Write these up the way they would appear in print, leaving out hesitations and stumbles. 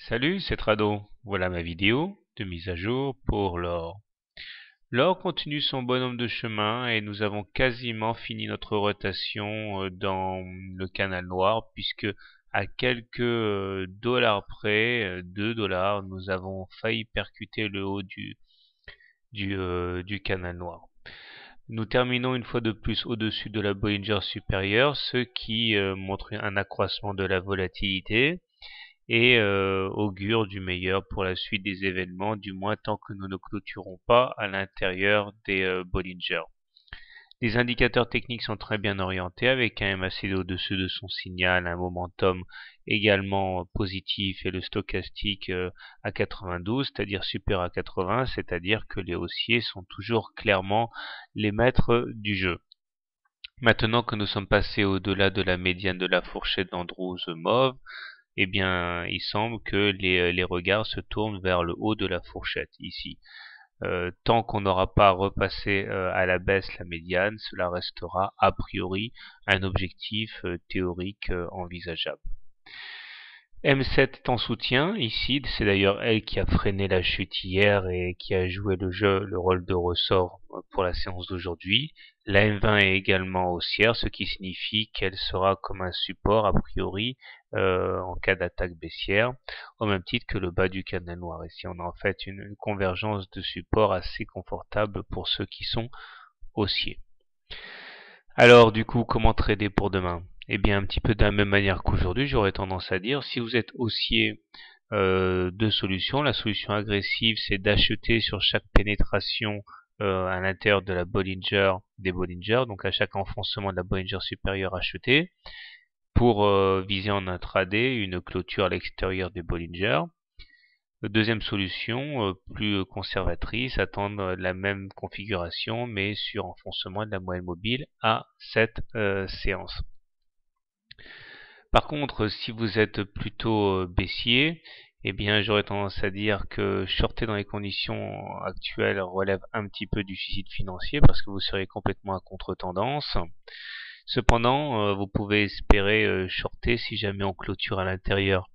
Salut, c'est Trado. Voilà ma vidéo de mise à jour pour l'or. L'or continue son bonhomme de chemin et nous avons quasiment fini notre rotation dans le canal noir puisque à quelques dollars près, 2 dollars, nous avons failli percuter le haut du canal noir. Nous terminons une fois de plus au-dessus de la Bollinger supérieure, ce qui montre un accroissement de la volatilité et augure du meilleur pour la suite des événements, du moins tant que nous ne clôturons pas à l'intérieur des Bollinger. Les indicateurs techniques sont très bien orientés avec un MACD au-dessus de son signal, un momentum également positif et le stochastique à 92, c'est-à-dire supérieur à 80, c'est-à-dire que les haussiers sont toujours clairement les maîtres du jeu. Maintenant que nous sommes passés au-delà de la médiane de la fourchette d'Andrews mauve, eh bien, il semble que les regards se tournent vers le haut de la fourchette ici. Tant qu'on n'aura pas repassé à la baisse la médiane, cela restera a priori un objectif théorique envisageable. M7 est en soutien ici, c'est d'ailleurs elle qui a freiné la chute hier et qui a joué le rôle de ressort pour la séance d'aujourd'hui. La M20 est également haussière, ce qui signifie qu'elle sera comme un support a priori en cas d'attaque baissière, au même titre que le bas du canal noir. Ici on a en fait une convergence de support assez confortable pour ceux qui sont haussiers. Alors du coup, comment trader pour demain? Eh bien, un petit peu de la même manière qu'aujourd'hui, j'aurais tendance à dire, si vous êtes haussier, deux solutions. La solution agressive, c'est d'acheter sur chaque pénétration à l'intérieur de la Bollinger, des Bollinger, donc à chaque enfoncement de la Bollinger supérieure acheter, pour viser en intraday une clôture à l'extérieur des Bollinger. Deuxième solution, plus conservatrice, attendre la même configuration mais sur enfoncement de la moyenne mobile à cette séance. Par contre, si vous êtes plutôt baissier, eh bien j'aurais tendance à dire que shorter dans les conditions actuelles relève un petit peu du suicide financier parce que vous serez complètement à contre-tendance. Cependant, vous pouvez espérer shorter si jamais on clôture à l'intérieur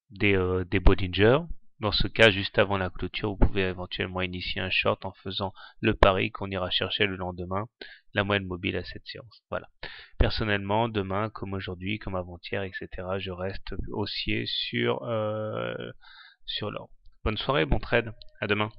des Bollinger. Dans ce cas, juste avant la clôture, vous pouvez éventuellement initier un short en faisant le pari qu'on ira chercher le lendemain la moyenne mobile à cette séance. Voilà. Personnellement, demain, comme aujourd'hui, comme avant-hier, etc., je reste haussier sur l'or. Bonne soirée, bon trade. À demain.